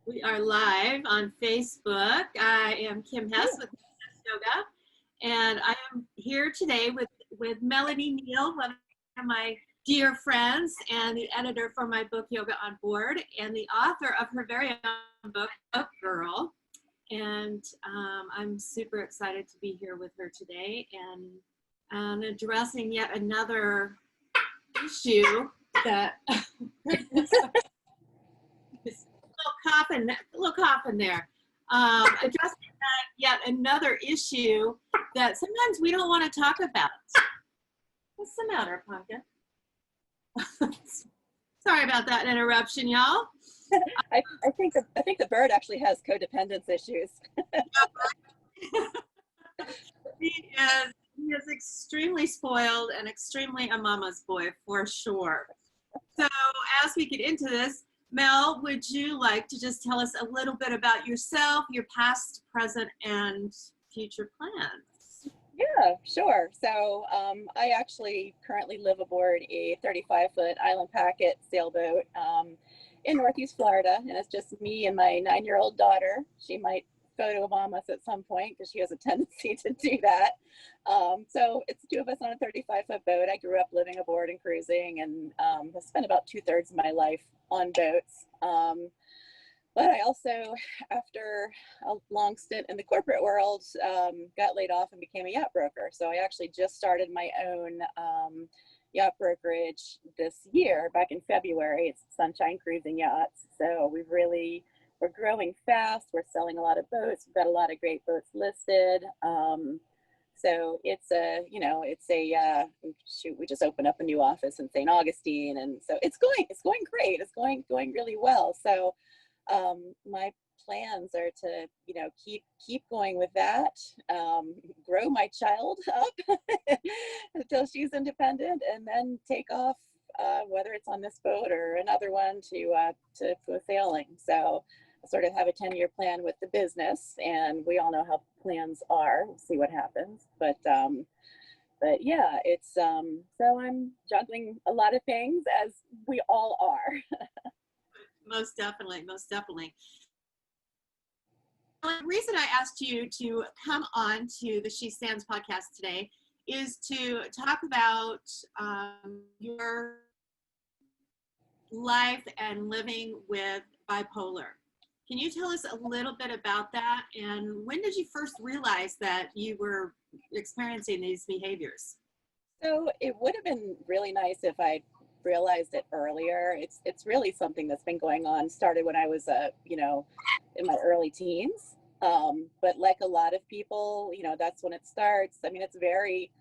We are live on Facebook. I am Kim Hess Yeah. with Yoga, and I am here today with Melanie Neale, one of my dear friends, and the editor for my book Yoga Onboard, and the author of her very own book, Book Girl. And I'm super excited to be here with her today and addressing yet another issue that little cough in there. Addressing yet another issue that sometimes we don't want to talk about. What's the matter, Pumpkin? Sorry about that interruption, y'all. I think the bird actually has codependence issues. He is extremely spoiled and extremely a mama's boy for sure. So as we get into this, Mel, would you like to just tell us a little bit about yourself, your past, present, and future plans? Yeah, sure. So I actually currently live aboard a 35-foot island packet sailboat in Northeast Florida, and it's just me and my 9-year-old daughter. She might photo bomb us at some point because she has a tendency to do that. So it's two of us on a 35-foot boat. I grew up living aboard and cruising, and have spent about 2/3 of my life on boats. But I also, after a long stint in the corporate world, got laid off and became a yacht broker. So I actually just started my own yacht brokerage this year, back in February. It's Sunshine Cruising Yachts. So we're growing fast. We're selling a lot of boats. We've got a lot of great boats listed. So shoot, we just opened up a new office in St. Augustine, and so it's going great. It's going really well. So my plans are to, keep going with that, grow my child up until she's independent, and then take off, whether it's on this boat or another one to go sailing. So I sort of have a 10-year plan with the business, and we all know how plans are. We'll see what happens. But yeah, it's so I'm juggling a lot of things, as we all are. Most definitely, most definitely. The reason I asked you to come on to the She Stands podcast today is to talk about your life and living with bipolar. Can you tell us a little bit about that? And when did you first realize that you were experiencing these behaviors? So it would have been really nice if I realized it earlier. It's really something that's been going on. Started when I was in my early teens. But like a lot of people, that's when it starts. I mean, it's very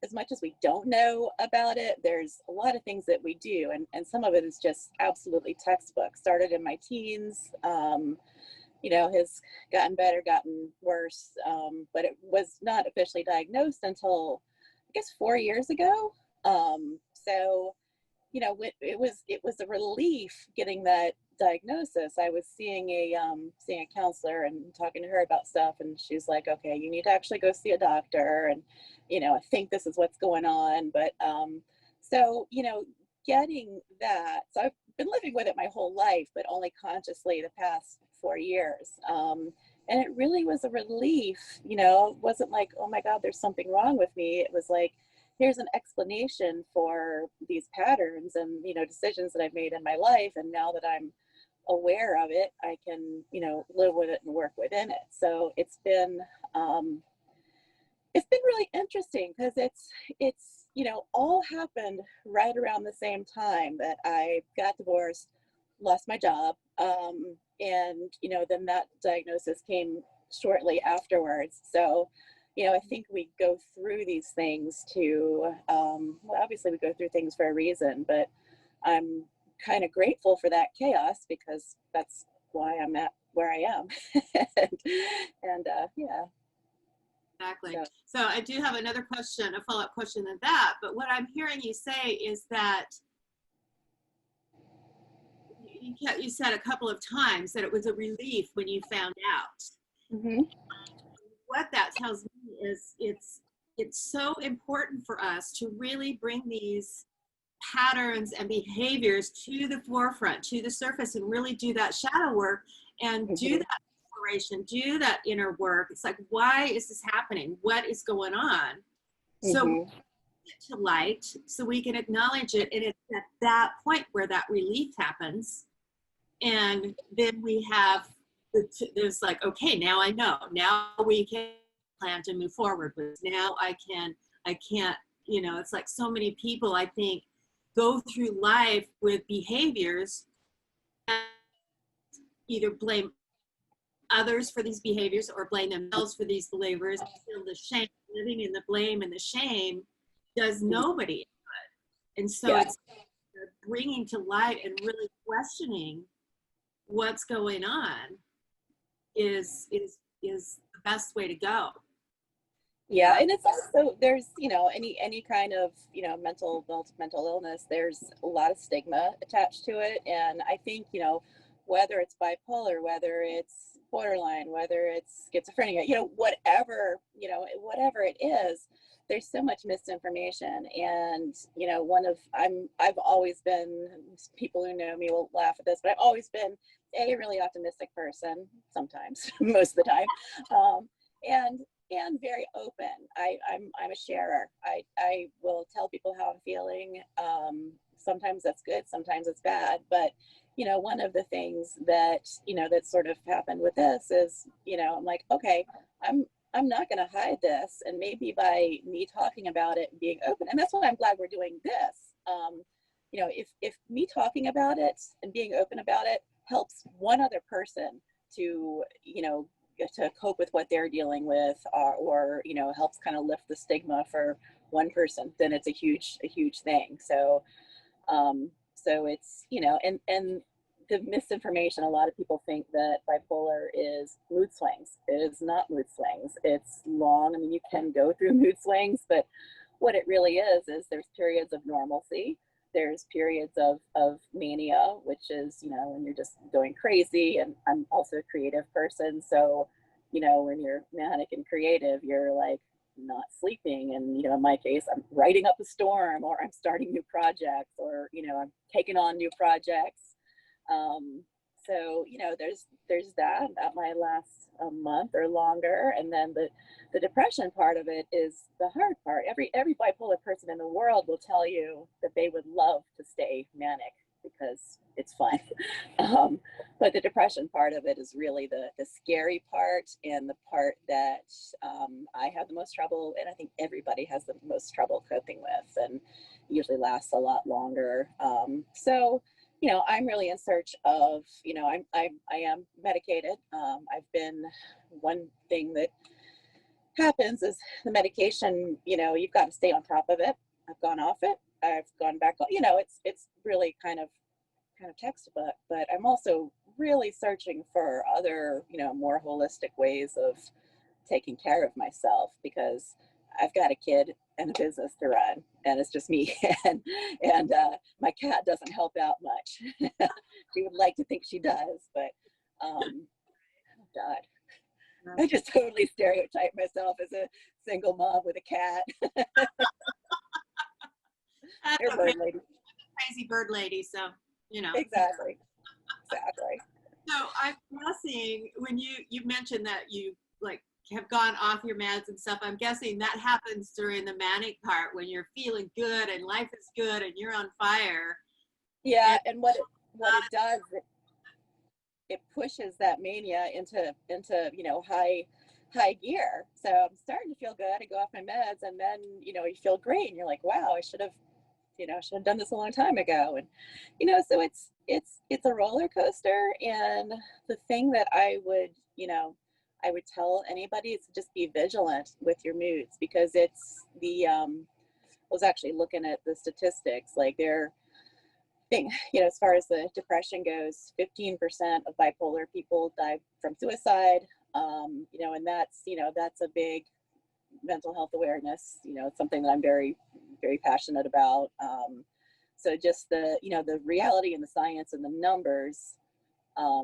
as much as we don't know about it, there's a lot of things that we do, and some of it is just absolutely textbook. Started in my teens. Has gotten better, gotten worse, but it was not officially diagnosed until I guess 4 years ago. So it was a relief getting that diagnosis. I was seeing a counselor and talking to her about stuff, and she's like, okay, you need to actually go see a doctor, and I think this is what's going on. But so getting that, so I've been living with it my whole life, but only consciously the past 4 years. And it really was a relief. It wasn't like, oh my God, there's something wrong with me. It was like, here's an explanation for these patterns and decisions that I've made in my life, and now that I'm aware of it, I can live with it and work within it. So it's been really interesting, because it's all happened right around the same time that I got divorced, lost my job, and then that diagnosis came shortly afterwards. So I think we go through these things to, well, obviously we go through things for a reason, but I'm kind of grateful for that chaos, because that's why I'm at where I am. Yeah. Exactly. So I do have another question, a follow-up question than that. But what I'm hearing you say is that you said a couple of times that it was a relief when you found out. Mm-hmm. What that tells me is it's so important for us to really bring these patterns and behaviors to the forefront, to the surface, and really do that shadow work and do that exploration, do that inner work. It's like, why is this happening? What is going on? So to light, so we can acknowledge it, and it's at that point where that relief happens. And then we have there's like, okay, now I know, now we can plan to move forward with this. Now I can't, you know, it's like so many people, I think, go through life with behaviors and either blame others for these behaviors or blame themselves for these behaviors. Feel the shame. Living in the blame and the shame does nobody good. And so it's bringing to light and really questioning what's going on is the best way to go. Yeah, and it's also, there's, you know, any kind of, you know, mental illness, there's a lot of stigma attached to it. And I think, you know, whether it's bipolar, whether it's borderline, whether it's schizophrenia, you know, whatever it is, there's so much misinformation. And, you know, I've always been, people who know me will laugh at this, but I've always been a really optimistic person, sometimes, most of the time. And very open. I'm a sharer. I will tell people how I'm feeling. Sometimes that's good, sometimes it's bad. But, you know, one of the things that, you know, that sort of happened with this is, you know, I'm like, okay, I'm not going to hide this. And maybe by me talking about it and being open, and that's why I'm glad we're doing this. You know, if me talking about it and being open about it helps one other person to, you know, to cope with what they're dealing with, or you know, helps kind of lift the stigma for one person, then it's a huge thing. So so it's, you know, and the misinformation, a lot of people think that bipolar is mood swings. It is not mood swings. It's long. I mean, you can go through mood swings, but what it really is there's periods of normalcy. There's periods of mania, which is, you know, when you're just going crazy. And I'm also a creative person. So, you know, when you're manic and creative, you're like not sleeping. And, you know, in my case, I'm writing up a storm, or I'm starting new projects, or, you know, I'm taking on new projects. So, you know, there's that might last a month or longer. And then the depression part of it is the hard part. Every bipolar person in the world will tell you that they would love to stay manic because it's fun. But the depression part of it is really the scary part, and the part that I have the most trouble, and I think everybody has the most trouble coping with, and usually lasts a lot longer. So, you know, I'm really in search of, you know, I am medicated. I've been, one thing that happens is the medication, you know, you've got to stay on top of it. I've gone off it. I've gone back on, you know, it's really kind of textbook, but I'm also really searching for other, you know, more holistic ways of taking care of myself, because I've got a kid and a business to run, and it's just me. and my cat doesn't help out much. She would like to think she does, but oh God, I just totally stereotype myself as a single mom with a cat. You're a bird lady. Crazy bird lady, so, you know. Exactly. So I'm guessing when you mentioned that you like have gone off your meds and stuff, I'm guessing that happens during the manic part when you're feeling good and life is good and you're on fire. Yeah, and what it does, it pushes that mania into you know, high gear. So I'm starting to feel good. I go off my meds, and then, you know, you feel great, and you're like, wow, I should have done this a long time ago. And, you know, so it's a roller coaster. And the thing that I would tell anybody is to just be vigilant with your moods, because it's I was actually looking at the statistics, like they're thing, you know, as far as the depression goes, 15% of bipolar people die from suicide. You know, and that's a big mental health awareness, you know, it's something that I'm very, very passionate about. So just the reality and the science and the numbers are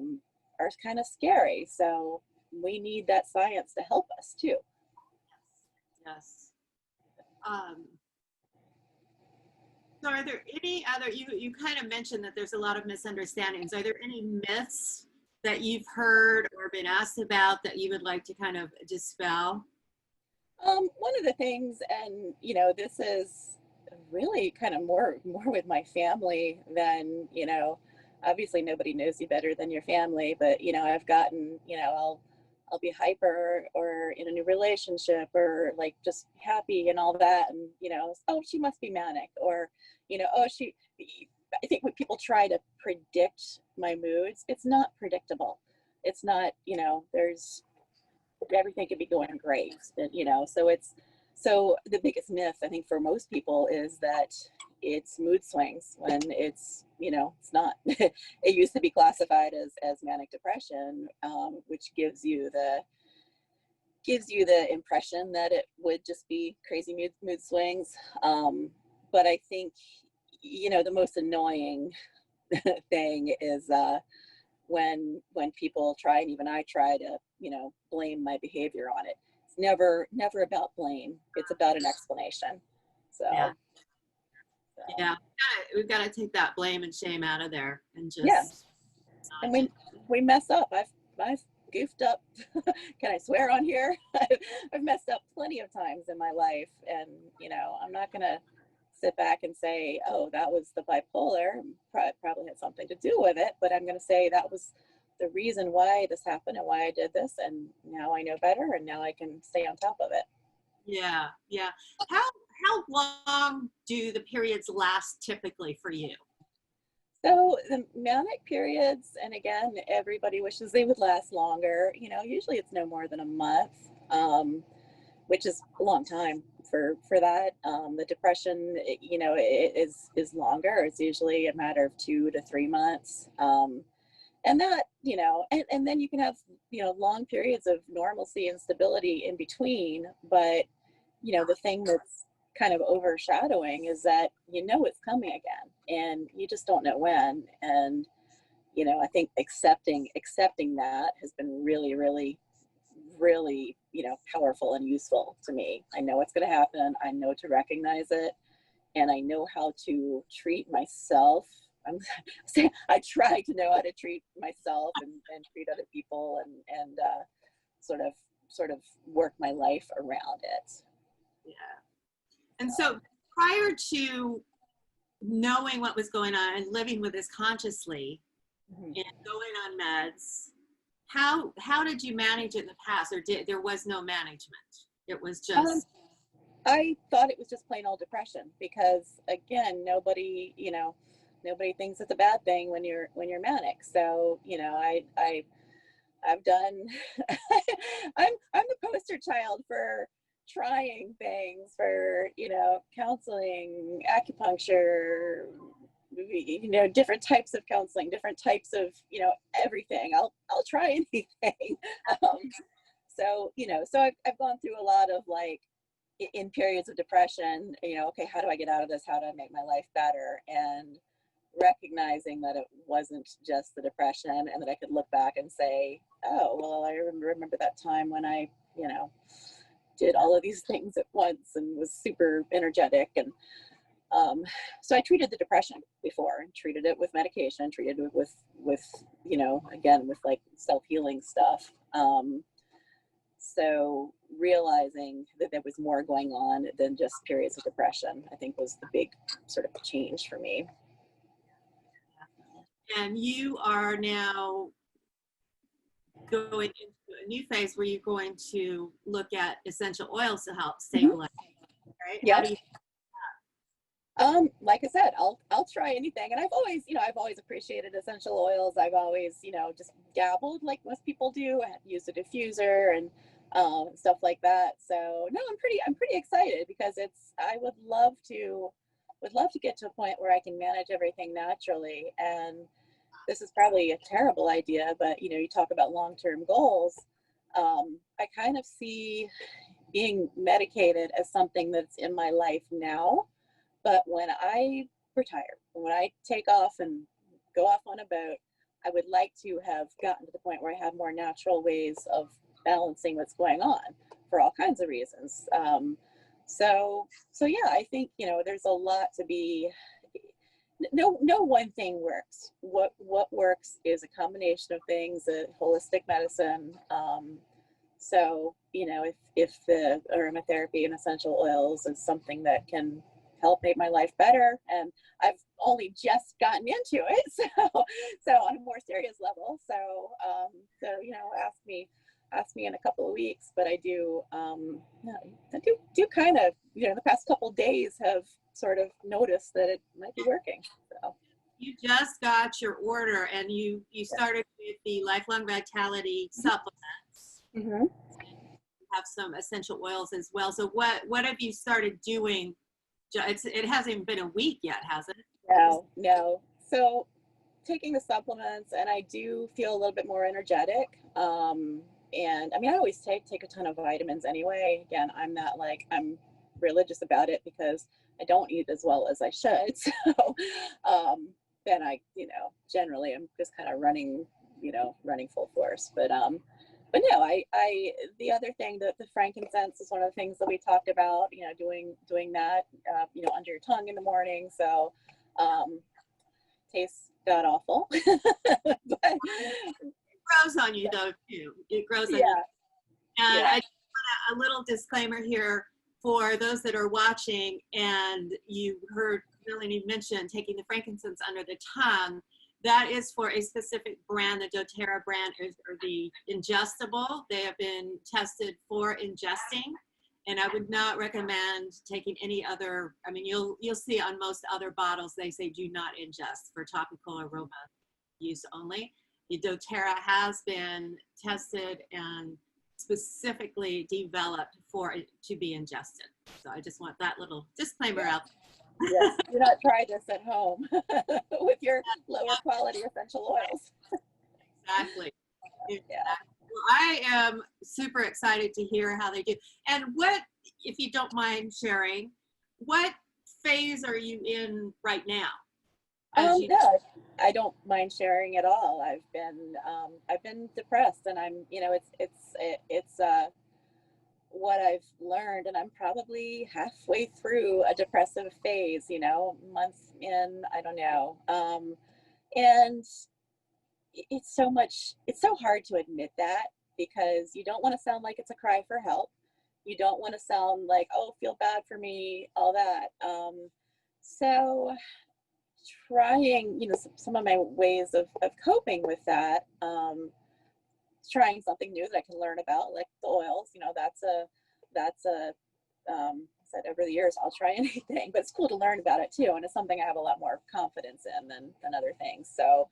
kind of scary. So we need that science to help us too. Yes. So are there any other, you kind of mentioned that there's a lot of misunderstandings. Are there any myths that you've heard or been asked about that you would like to kind of dispel? One of the things, and this is really kind of more with my family than, obviously nobody knows you better than your family, but I've gotten, I'll be hyper or in a new relationship or like just happy and all that, and oh, she must be manic, or oh, I think when people try to predict my moods, it's not predictable. It's not, there's everything could be going great, so the biggest myth I think for most people is that it's mood swings when it's not. It used to be classified as manic depression, which gives you the impression that it would just be crazy mood swings, but I think the most annoying thing is when people try, and even I try to blame my behavior on it. It's never about blame. It's about an explanation. So Yeah. Yeah, we've got to take that blame and shame out of there and just. Yeah, and we mess up. I've goofed up. Can I swear on here? I've messed up plenty of times in my life, and I'm not gonna sit back and say, oh, that was the bipolar. Probably had something to do with it, but I'm gonna say that was the reason why this happened and why I did this, and now I know better, and now I can stay on top of it. Yeah, yeah. How long do the periods last typically for you? So the manic periods, and again, everybody wishes they would last longer. Usually it's no more than a month, which is a long time for that. The depression, it is longer. It's usually a matter of 2 to 3 months. And that, and then you can have, long periods of normalcy and stability in between. But, the thing that's kind of overshadowing is that, it's coming again and you just don't know when. And, I think accepting that has been really, really, really, powerful and useful to me. I know it's going to happen. I know to recognize it, and I know how to treat myself. I try to know how to treat myself and treat other people, and sort of work my life around it. Yeah. And so prior to knowing what was going on and living with this consciously, mm-hmm. and going on meds, how did you manage it in the past, or there was no management? It was just. I thought it was just plain old depression, because again, nobody thinks it's a bad thing when you're manic. So, I've done, I'm the poster child for trying things, for, counseling, acupuncture, different types of counseling, different types of, everything. I'll try anything. So I've gone through a lot of, like, in periods of depression, okay, how do I get out of this? How do I make my life better? And recognizing that it wasn't just the depression, and that I could look back and say, oh, well, I remember that time when I, did all of these things at once and was super energetic. And so I treated the depression before, and treated it with medication, treated it with again, with like self-healing stuff. So realizing that there was more going on than just periods of depression, I think, was the big sort of change for me. And you are now going into a new phase where you're going to look at essential oils to help stabilize, mm-hmm. right? Yeah. How do you? Like I said, I'll try anything, and I've always appreciated essential oils. I've always, just dabbled like most people do. I used a diffuser and stuff like that. So no, I'm pretty excited, because I would love to get to a point where I can manage everything naturally. And this is probably a terrible idea, but you talk about long-term goals. I kind of see being medicated as something that's in my life now, but when I retire, when I take off and go off on a boat, I would like to have gotten to the point where I have more natural ways of balancing what's going on, for all kinds of reasons. So yeah, I think, there's a lot to be no one thing works. What works is a combination of things, holistic medicine. So, you know, if the aromatherapy and essential oils is something that can help make my life better, and I've only just gotten into it, so on a more serious level. So you know, ask me in a couple of weeks. But I do, I do kind of, you know, the past couple of days have sort of noticed that it might be working. So You just got your order, and you started with the Lifelong Vitality supplements. mm-hmm. You have some essential oils as well. So what have you started doing? It hasn't even been a week yet, has it? No. So taking the supplements, and I do feel a little bit more energetic. And I mean, I always take a ton of vitamins anyway. Again, I'm not like, I'm religious about it because I don't eat as well as I should. So then I, you know, generally I'm just kind of running full force. But no, I the other thing, that the frankincense is one of the things that we talked about, you know, doing that, you know, under your tongue in the morning. So tastes god awful, but It grows on you though too. It grows on you. yeah, And yeah. I just want a little disclaimer here for those that are watching, and you heard Melanie mention taking the frankincense under the tongue. That is for a specific brand. The doTERRA brand is the ingestible. They have been tested for ingesting, and I would not recommend taking any other. I mean, you'll see on most other bottles they say do not ingest for topical aroma use only. The doTERRA has been tested and specifically developed for it to be ingested. So I just want that little disclaimer out. Yes, do not try this at home with your lower quality essential oils. Exactly. Yeah. Well, I am super excited to hear how they do. And what, if you don't mind sharing, what phase are you in right now? No, I don't mind sharing at all. I've been depressed, and I'm, you know, it's what I've learned, and I'm probably halfway through a depressive phase, you know, months in, I don't know. And it's so hard to admit that, because you don't want to sound like it's a cry for help. You don't want to sound like, oh, feel bad for me, all that. So trying, you know, some of my ways of coping with that, trying something new that I can learn about, like the oils, you know, that's a said over the years, I'll try anything, but it's cool to learn about it too. And it's something I have a lot more confidence in than other things. So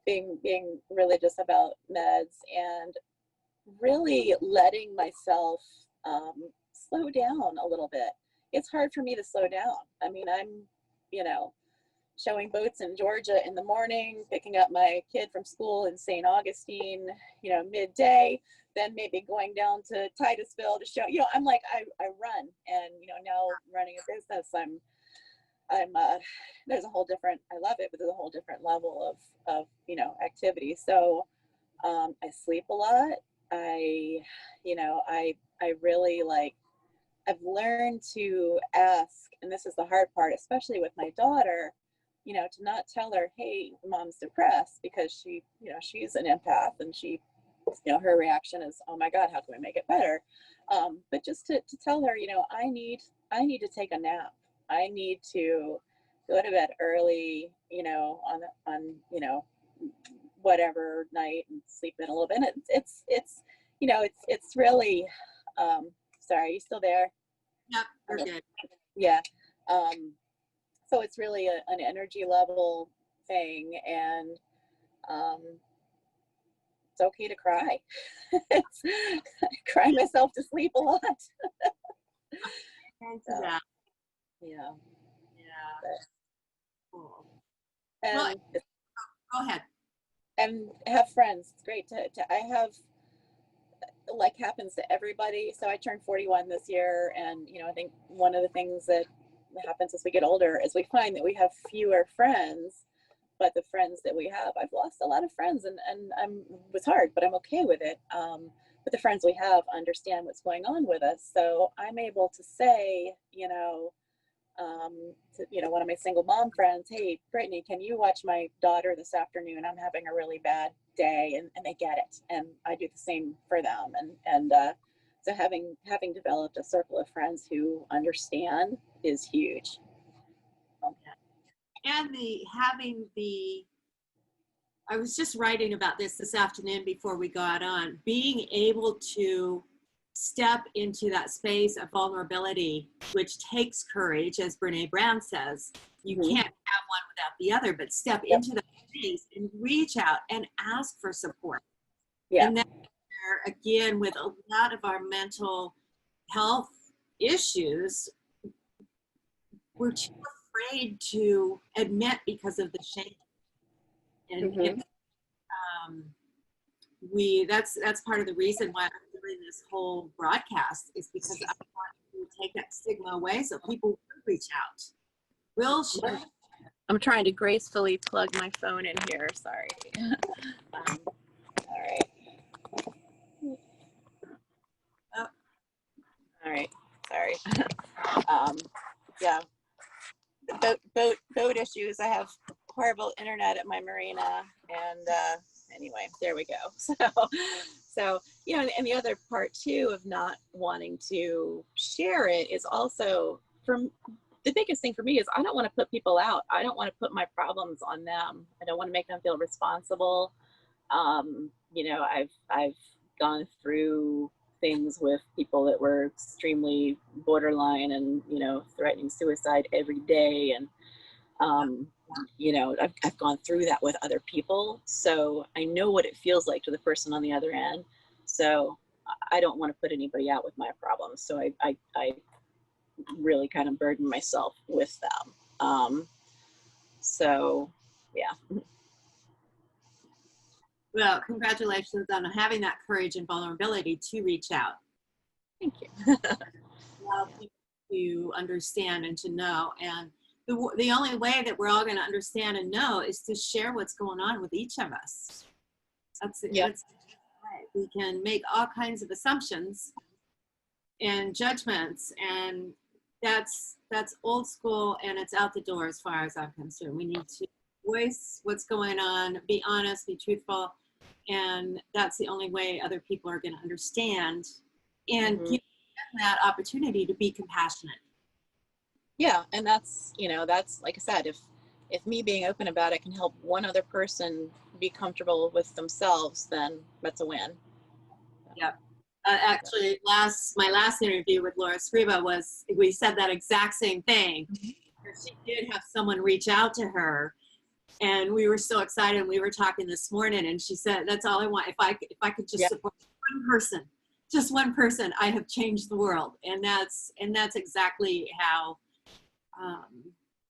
being religious about meds, and really letting myself slow down a little bit. It's hard for me to slow down. I mean, I'm, you know, showing boats in Georgia in the morning, picking up my kid from school in St. Augustine, you know, midday, then maybe going down to Titusville to show, you know, I'm like, I run, and, you know, now running a business, I'm there's a whole different, I love it, but there's a whole different level of, you know, activity. So I sleep a lot. You know, I really like, I've learned to ask, and this is the hard part, especially with my daughter, you know, to not tell her, hey, mom's depressed, because she, you know, she's an empath, and she, you know, her reaction is, oh my God, how can we make it better? But just to tell her, you know, I need to take a nap. I need to go to bed early, you know, on, you know, whatever night, and sleep in a little bit. And it's, you know, it's really, sorry, are you still there? Yep, we're good. Yeah. So it's really an energy level thing, and it's okay to cry. I cry myself to sleep a lot. Thanks So, for that. yeah. Yeah. Cool. And Well, go ahead. and have friends. It's great to I have, like happens to everybody. So I turned 41 this year, and you know, I think one of the things that happens as we get older is we find that we have fewer friends, but the friends that we have, I've lost a lot of friends, and it's hard, but I'm okay with it. But the friends we have understand what's going on with us, so I'm able to say, you know, to, one of my single mom friends, hey, Brittany, can you watch my daughter this afternoon? I'm having a really bad day, and they get it. And I do the same for them. And so having developed a circle of friends who understand is huge. And I was just writing about this afternoon before we got on, being able to step into that space of vulnerability, which takes courage, as Brene Brown says. You can't have one without the other, but step into that space and reach out and ask for support. And that's where, again, with a lot of our mental health issues, we're too afraid to admit because of the shame. And that's part of the reason why I'm doing this whole broadcast, is because I want to take that stigma away so people will reach out. Will share. I'm trying to gracefully plug my phone in here. Sorry. All right. Oh. All right. Sorry. Yeah. Boat issues. I have horrible internet at my marina, and anyway, there we go. So and the other part too of not wanting to share it is also, from the biggest thing for me is, I don't want to put people out. I don't want to put my problems on them. I don't want to make them feel responsible. I've gone through things with people that were extremely borderline and, threatening suicide every day. And, I've gone through that with other people. So I know what it feels like to the person on the other end. So I don't want to put anybody out with my problems. So I really kind of burden myself with them. So yeah. Well, congratulations on having that courage and vulnerability to reach out. Thank you. Allow people to understand and to know. And the only way that we're all going to understand and know is to share what's going on with each of us. That's it. Right. We can make all kinds of assumptions and judgments, and that's old school, and it's out the door as far as I'm concerned. We need to voice what's going on, be honest, be truthful, and that's the only way other people are going to understand and give them that opportunity to be compassionate. Yeah, and that's like I said, if me being open about it can help one other person be comfortable with themselves, then that's a win. Yep. Actually, my last interview with Laura Scriba we said that exact same thing. She did have someone reach out to her, and we were so excited. We were talking this morning, and she said, "That's all I want. If I could just support one person, I have changed the world." And that's exactly how.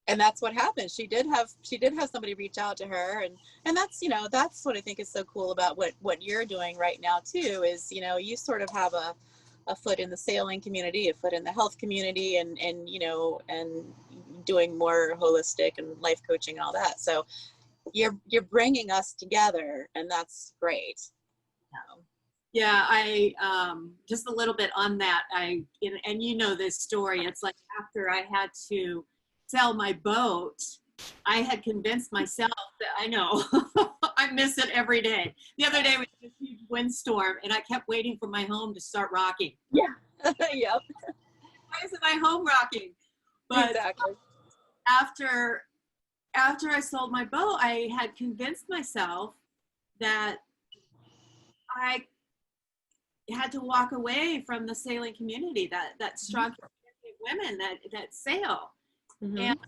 And that's what happened. She did have somebody reach out to her, and that's that's what I think is so cool about what you're doing right now too, is you sort of have a foot in the sailing community, a foot in the health community, and doing more holistic and life coaching and all that. So you're bringing us together, and that's great. Yeah, I just a little bit on that. And this story. It's like after I had to sell my boat, I had convinced myself that I know I miss it every day. The other day we had a huge windstorm, and I kept waiting for my home to start rocking. Yeah. Yep. Why isn't my home rocking? But exactly. After I sold my boat, I had convinced myself that I had to walk away from the sailing community, that strong community of women that sail. And it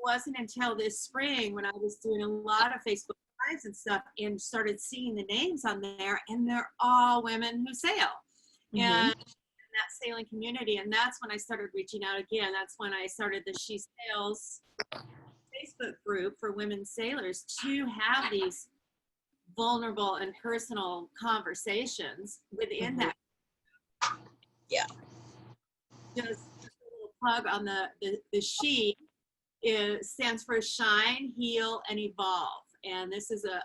wasn't until this spring, when I was doing a lot of Facebook Lives and stuff, and started seeing the names on there, and they're all women who sail. And that sailing community, and that's when I started reaching out again. That's when I started the She Sails Facebook group for women sailors, to have these vulnerable and personal conversations within that. Yeah. Just a little plug on the She stands for Shine, Heal, and Evolve. And this is a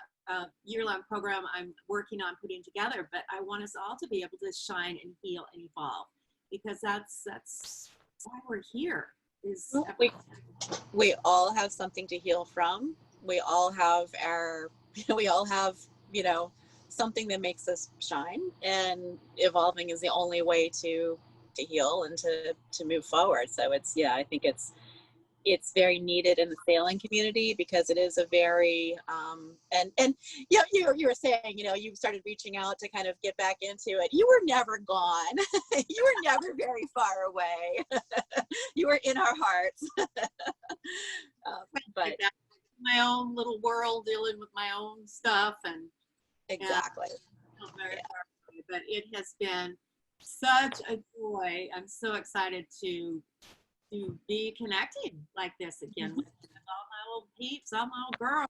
year-long program I'm working on putting together, but I want us all to be able to shine and heal and evolve, because that's why we're here. is Well, we all have something to heal from. We all have our, we all have, you know, something that makes us shine, and evolving is the only way to heal and to move forward. So it's, yeah, I think it's very needed in the sailing community, because it is a very and yeah, you were saying, you know, you started reaching out to kind of get back into it. You were never gone. You were never very far away. You were in our hearts. But my own little world, dealing with my own stuff, and exactly. not very far away, but it has been such a joy. I'm so excited to be connecting like this again with all my old peeps, all my old girls.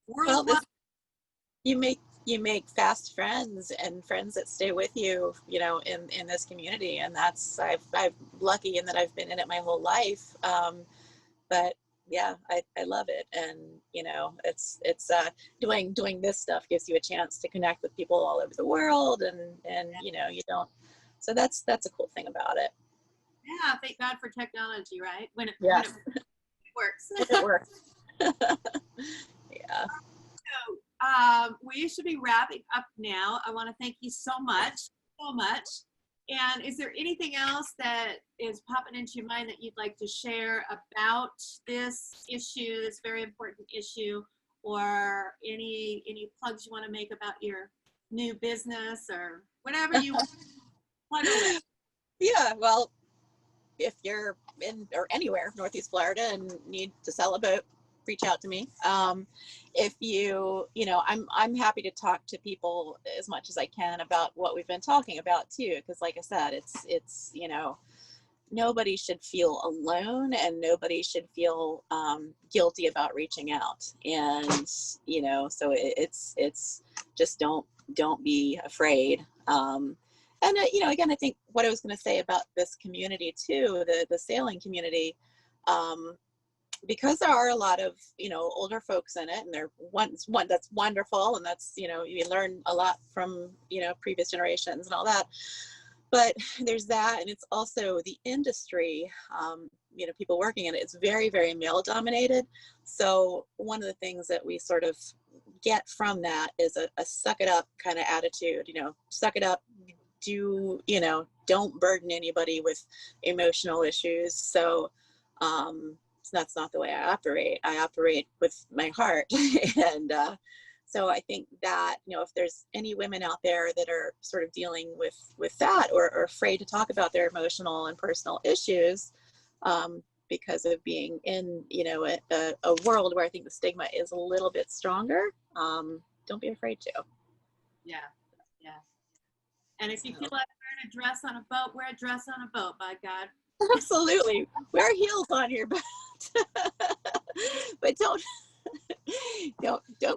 Well, Worldwide. you make fast friends, and friends that stay with you, you know, in this community. And that's, I've lucky in that I've been in it my whole life. But yeah, I love it. And, you know, it's doing this stuff gives you a chance to connect with people all over the world. And, you know, you don't, so that's a cool thing about it. Yeah, thank God for technology, right? When it works. It works. Yeah. So we should be wrapping up now. I want to thank you so much, so much. And is there anything else that is popping into your mind that you'd like to share about this issue, this very important issue, or any plugs you want to make about your new business or whatever you want to plug away? Yeah, well, if you're in or anywhere Northeast Florida and need to sell a boat, reach out to me. If you know, I'm happy to talk to people as much as I can about what we've been talking about too, because like I said, it's you know, nobody should feel alone, and nobody should feel guilty about reaching out. And you know, so it's just don't be afraid. And you know, again, I think what I was going to say about this community too, the sailing community, because there are a lot of, you know, older folks in it, and they're one that's wonderful, and that's, you know, you learn a lot from, you know, previous generations and all that. But there's that, and it's also the industry. You know, people working in it, it's very, very male dominated. So one of the things that we sort of get from that is a suck it up kind of attitude. You know, suck it up. You know, don't burden anybody with emotional issues. So that's not the way I operate. I operate with my heart. And so I think that, you know, if there's any women out there that are sort of dealing with that, or afraid to talk about their emotional and personal issues, because of being in, you know, a world where I think the stigma is a little bit stronger, don't be afraid to. Yeah, yeah. And if you feel like wearing a dress on a boat, wear a dress on a boat, by God. Absolutely. Wear heels on your boat. But don't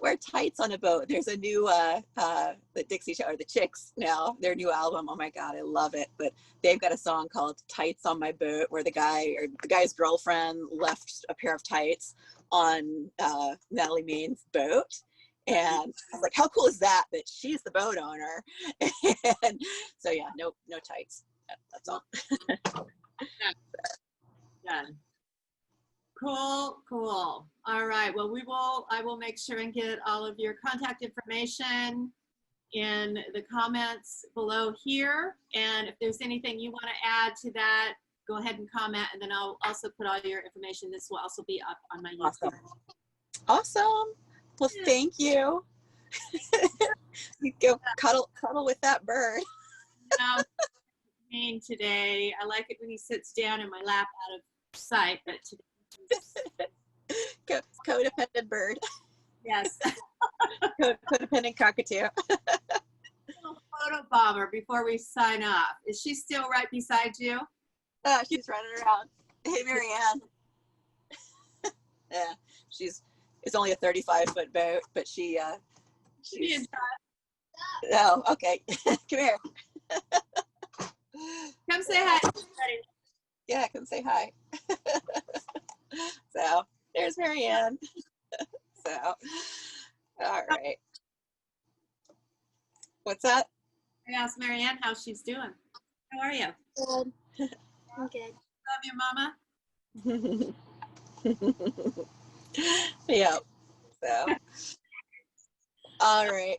wear tights on a boat. There's a new the Dixie Show, or the Chicks now, their new album. Oh my God, I love it. But they've got a song called Tights on My Boat, where the guy's girlfriend left a pair of tights on Natalie Maine's boat. And I was like, how cool is that she's the boat owner? And so yeah, no tights. That's all. Done. Cool. All right. Well, I will make sure and get all of your contact information in the comments below here. And if there's anything you want to add to that, go ahead and comment, and then I'll also put all your information. This will also be up on my YouTube. Awesome. Well, thank you. You go cuddle with that bird. Today, I like it when he sits down in my lap out of sight, but today, codependent bird. yes. Codependent cockatoo. Photo bomber before we sign off. Is she still right beside you? She's running around. Hey, Marianne. Yeah, it's only a 35-foot boat, but she's. Oh, okay. Come here. Come say hi. Yeah, come say hi. So there's Marianne. So, all right. What's that? I asked Marianne how she's doing. How are you? Good. I'm good. Love you, Mama. Yeah. So, all right.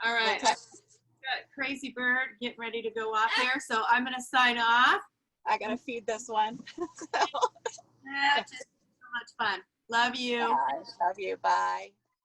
All right. We'll Got Crazy Bird getting ready to go off there. So I'm going to sign off. I gotta feed this one. Yeah, just so much fun. Love you. Bye. Love you. Bye.